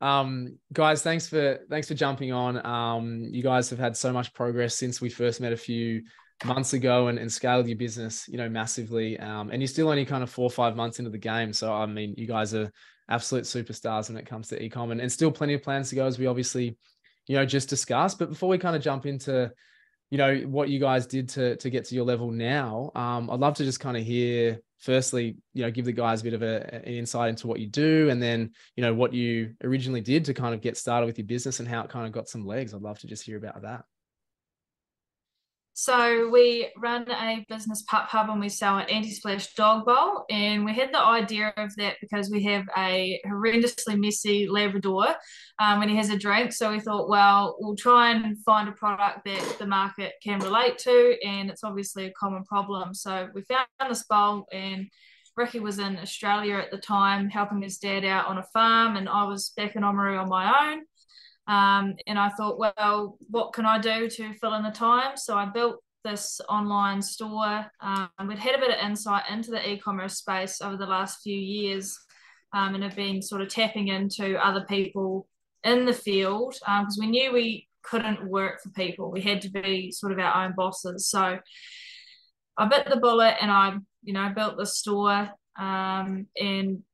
Guys, thanks for jumping on. You guys have had so much progress since we first met a few months ago and scaled your business, massively. And you're still only kind of 4 or 5 months into the game. So, I mean, you guys are absolute superstars when it comes to ecom, and still plenty of plans to go, as we obviously, just discussed. But before we kind of jump into, what you guys did to get to your level now, I'd love to just kind of hear, firstly, give the guys a bit of an insight into what you do, and then, what you originally did to kind of get started with your business and how it kind of got some legs. I'd love to just hear about that. So we run a business pup hub and we sell an anti-splash dog bowl. And we had the idea of that because we have a horrendously messy Labrador when he has a drink. So we thought, well, we'll try and find a product that the market can relate to. And it's obviously a common problem. So we found this bowl, and Ricky was in Australia at the time helping his dad out on a farm, and I was back in Oamaru on my own. And I thought, well, what can I do to fill in the time? So I built this online store. We'd had a bit of insight into the e-commerce space over the last few years, and have been sort of tapping into other people in the field, because we knew we couldn't work for people. We had to be sort of our own bosses. So I bit the bullet and I, built the store. And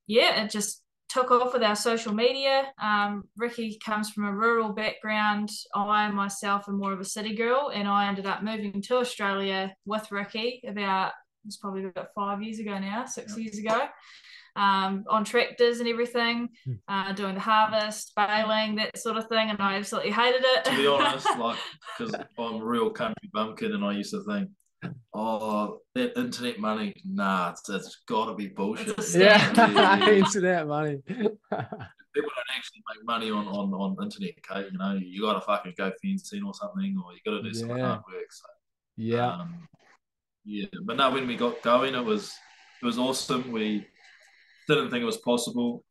yeah, it just took off with our social media. Ricky comes from a rural background. I myself am more of a city girl, and I ended up moving to Australia with Ricky it's probably about 5 years ago now, 6 years ago, on tractors and everything, doing the harvest, baling, that sort of thing, and I absolutely hated it. To be honest, because I'm a real country bumpkin, and I used to think, oh, that internet money, nah, it's got to be bullshit. Yeah, internet money. People don't actually make money on internet, okay? You got to fucking go fencing or something, or you got to do some hard work. So, yeah. But no, when we got going, it was awesome. We didn't think it was possible.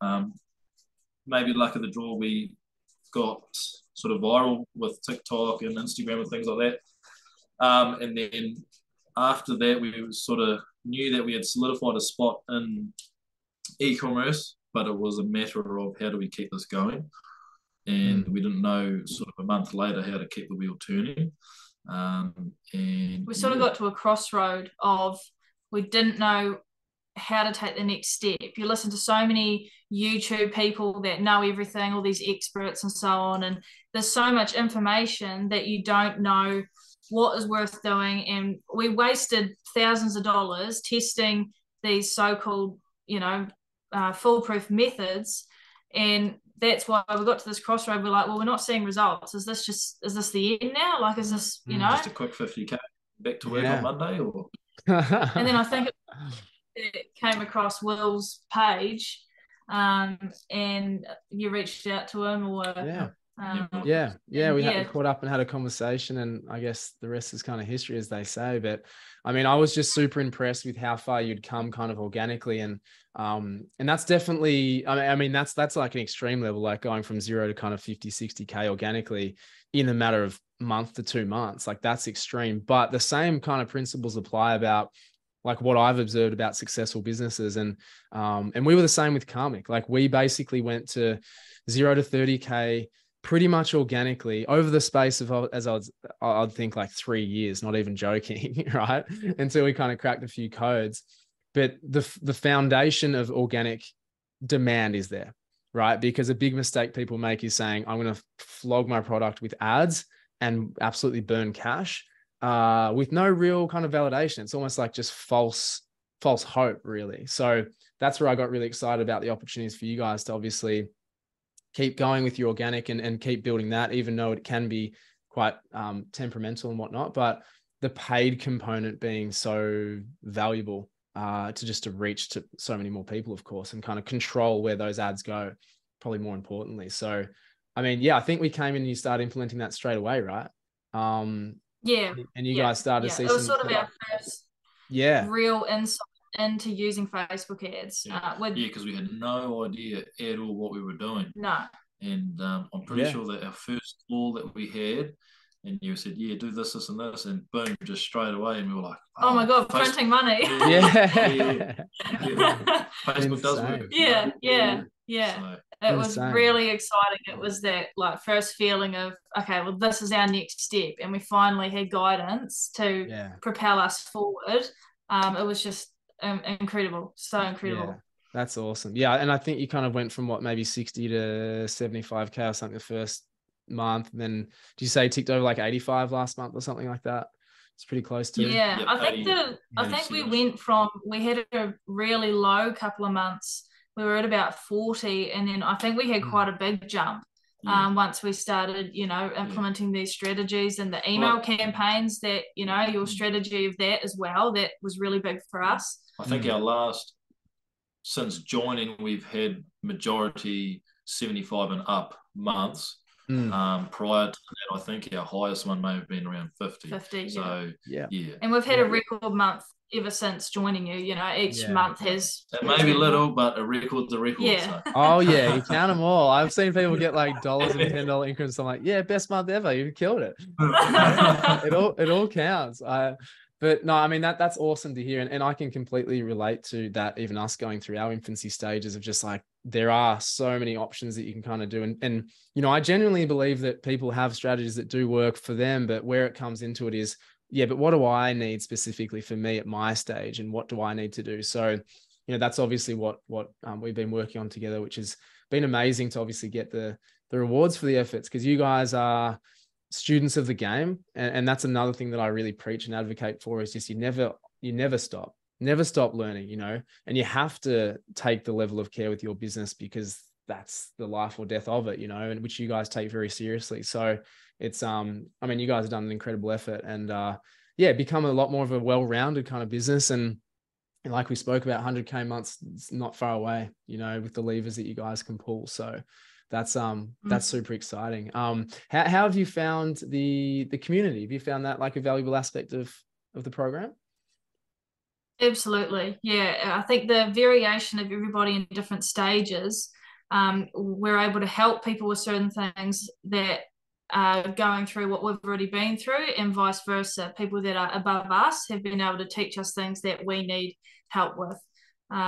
Maybe luck of the draw, we got sort of viral with TikTok and Instagram and things like that. And then after that, we sort of knew that we had solidified a spot in e-commerce, but it was a matter of how do we keep this going. And we didn't know sort of a month later how to keep the wheel turning. And we sort of got to a crossroad of, we didn't know how to take the next step. You listen to so many YouTube people that know everything, all these experts and so on, and there's so much information that you don't know what is worth doing. And we wasted thousands of dollars testing these so-called, foolproof methods. And that's why we got to this crossroad. We're like, well, we're not seeing results. Is this the end now? Like, is this, just a quick 50K back to work on Monday? Or and then I think it came across Will's page, and you reached out to him, or we had caught up and had a conversation, and I guess the rest is kind of history, as they say. But I mean, I was just super impressed with how far you'd come kind of organically, and that's definitely, I mean that's like an extreme level, like going from 0 to kind of 50-60K organically in a matter of month to 2 months. Like, that's extreme, but the same kind of principles apply about like what I've observed about successful businesses. And we were the same with Karmic. Like, we basically went to 0 to 30K pretty much organically over the space of, as I'd think, like 3 years, not even joking, right? Until we kind of cracked a few codes. But the foundation of organic demand is there, right? Because a big mistake people make is saying, I'm going to flog my product with ads and absolutely burn cash, with no real kind of validation. It's almost like just false hope, really. So that's where I got really excited about the opportunities for you guys to obviously keep going with your organic and keep building that, even though it can be quite temperamental and whatnot. But the paid component being so valuable to reach to so many more people, of course, and kind of control where those ads go, probably more importantly. So, I mean, I think we came in and you started implementing that straight away, right? And you guys started to see it was sort of our first real insight into using Facebook ads. Because we had no idea at all what we were doing. No. And I'm pretty sure that our first call that we had, and you said, do this, this, and this, and boom, just straight away. And we were like, oh my God, printing money. Facebook does work. Yeah. So, it was really exciting. It was that like first feeling of, okay, well, this is our next step. And we finally had guidance to propel us forward. It was just incredible. So incredible. Yeah, that's awesome. Yeah. And I think you kind of went from maybe 60 to 75K or something the first month. And then do you say ticked over like 85 last month or something like that? It's pretty close to. Yeah, yep, I think we went from, we had a really low couple of months. We were at about 40, and then I think we had quite a big jump once we started, implementing these strategies and the email campaigns that, your strategy of that as well, that was really big for us. I think since joining, we've had majority 75 and up months. Prior to that, I think our highest one may have been around 50. 50, so yeah. And we've had a record month ever since joining you. Each month has. It may be little, but a record's a record. Yeah. So. Oh yeah, you count them all. I've seen people get like $1 and $10 increments. I'm like, yeah, best month ever. You killed it. It all counts. But no, I mean, that's awesome to hear. And I can completely relate to that, even us going through our infancy stages of just like, there are so many options that you can kind of do. And I genuinely believe that people have strategies that do work for them, but where it comes into it is, but what do I need specifically for me at my stage? And what do I need to do? So, that's obviously what we've been working on together, which has been amazing to obviously get the rewards for the efforts, because you guys are students of the game. And that's another thing that I really preach and advocate for, is just you never stop learning, and you have to take the level of care with your business, because that's the life or death of it, and which you guys take very seriously. So it's, you guys have done an incredible effort, and become a lot more of a well-rounded kind of business. And like we spoke about, 100K months, it's not far away, with the levers that you guys can pull. So that's super exciting. How have you found the community? Have you found that like a valuable aspect of the program? Absolutely. Yeah. I think the variation of everybody in different stages, we're able to help people with certain things that are going through what we've already been through, and vice versa. People that are above us have been able to teach us things that we need help with.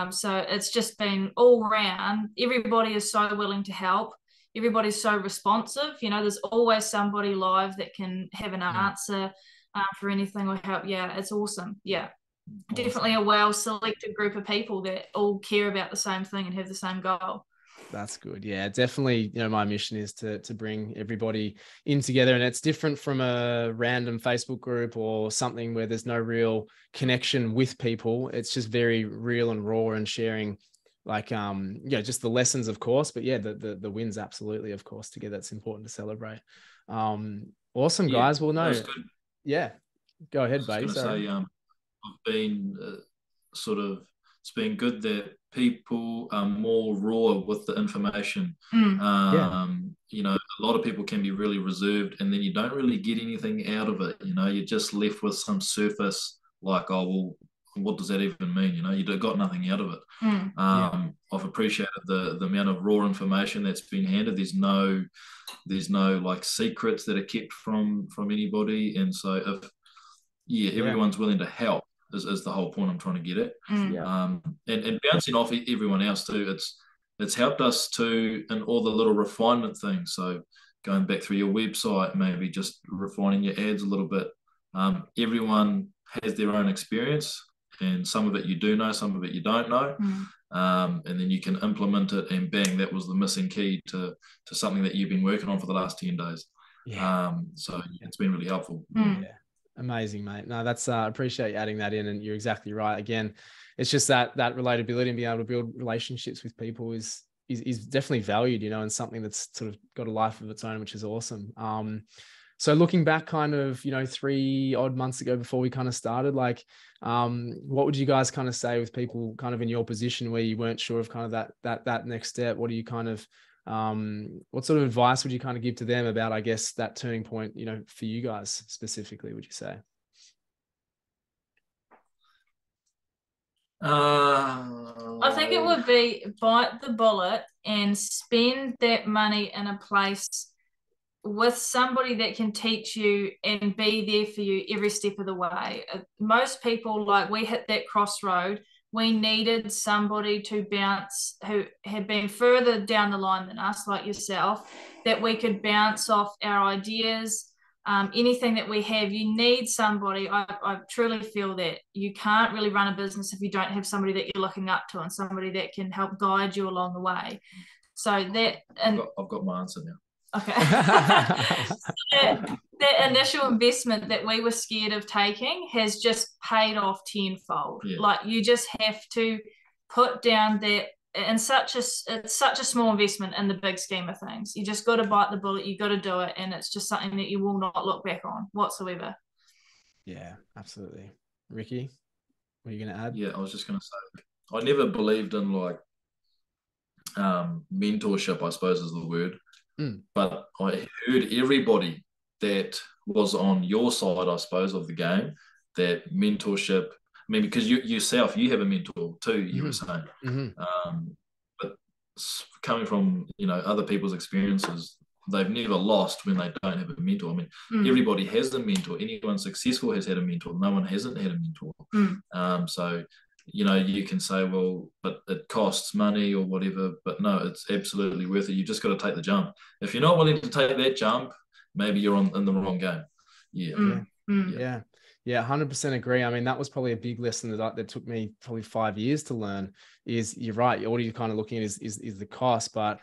So it's just been all round. Everybody is so willing to help. Everybody's so responsive. There's always somebody live that can have an answer for anything or help. Yeah, it's awesome. Yeah. Awesome. Definitely a well-selected group of people that all care about the same thing and have the same goal. That's good. Yeah, definitely. My mission is to bring everybody in together, and it's different from a random Facebook group or something where there's no real connection with people. It's just very real and raw, and sharing like, just the lessons, of course, but the wins, absolutely, of course, together. It's important to celebrate. Awesome, guys. Well, no, go ahead, buddy. I've been it's been good that people are more raw with the information. A lot of people can be really reserved, and then you don't really get anything out of it. You're just left with some surface, like, oh, well, what does that even mean? You got nothing out of it. I've appreciated the amount of raw information that's been handed. There's no like secrets that are kept from anybody. And so if everyone's willing to help, is the whole point I'm trying to get at. And bouncing off everyone else too, it's helped us too in all the little refinement things. So going back through your website, maybe just refining your ads a little bit. Everyone has their own experience, and some of it you do know, some of it you don't know. And then you can implement it, and bang, that was the missing key to something that you've been working on for the last 10 days. So it's been really helpful. Amazing, mate. No, that's appreciate you adding that in, and you're exactly right. Again, it's just that relatability and being able to build relationships with people is definitely valued, and something that's sort of got a life of its own, which is awesome. So looking back kind of, 3 odd months ago before we kind of started, like, what would you guys kind of say with people kind of in your position where you weren't sure of kind of that next step? What do you kind of, what sort of advice would you kind of give to them about, I guess, that turning point, for you guys specifically, would you say? I think it would be bite the bullet and spend that money in a place with somebody that can teach you and be there for you every step of the way. Most people, like, we hit that crossroad we needed somebody to bounce who had been further down the line than us, like yourself, that we could bounce off our ideas. Anything that we have, you need somebody. I truly feel that you can't really run a business if you don't have somebody that you're looking up to and somebody that can help guide you along the way. So that, and I've got my answer now. Okay. that initial investment that we were scared of taking has just paid off tenfold. Yeah. Like, you just have to put down that, and it's such a small investment in the big scheme of things. You just got to bite the bullet. You got to do it, and it's just something that you will not look back on whatsoever. Yeah, absolutely. Ricky, what are you going to add? Yeah, I was just going to say, I never believed in like mentorship, I suppose is the word. But I heard everybody that was on your side, I suppose, of the game, that mentorship. I mean, because you yourself, you have a mentor too, you were saying. But coming from, other people's experiences, they've never lost when they don't have a mentor. I mean, everybody has a mentor. Anyone successful has had a mentor. No one hasn't had a mentor. So, you can say, well, but it costs money or whatever, but no, it's absolutely worth it. You just got to take the jump. If you're not willing to take that jump, maybe you're in the wrong game. Yeah. Yeah, 100% agree. I mean, that was probably a big lesson that took me probably 5 years to learn. Is you're right. All you're kind of looking at is the cost, but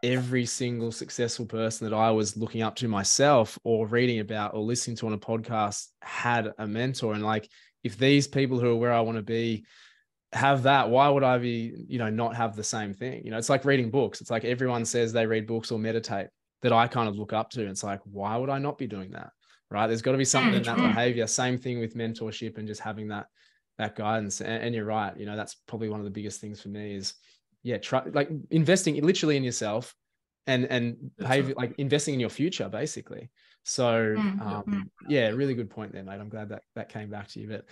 every single successful person that I was looking up to myself or reading about or listening to on a podcast had a mentor. And like, if these people who are where I want to be have that, why would I be, not have the same thing? It's like reading books. It's like everyone says they read books or meditate that I kind of look up to. It's like, why would I not be doing that? Right. There's got to be something in that behavior. Same thing with mentorship and just having that guidance. And you're right. That's probably one of the biggest things for me is, like investing literally in yourself and behavior, like investing in your future, basically. So, really good point there, mate. I'm glad that came back to you. But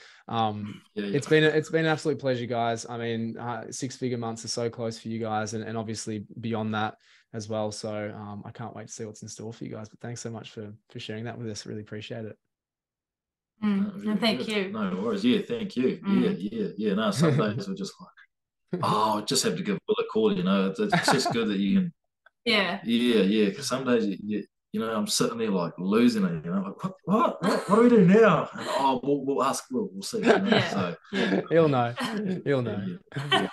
it's been an absolute pleasure, guys. I mean, 6-figure months are so close for you guys, and obviously beyond that as well. So I can't wait to see what's in store for you guys. But thanks so much for sharing that with us. Really appreciate it. Really thank you. No worries. Yeah, thank you. Yeah. No, some days we're just like, I just have to give Will a call. It's just good that you can. Yeah. Because some days I'm sitting there like losing it. Like what do we do now? And, we'll ask Will. We'll see. He'll know. Yeah.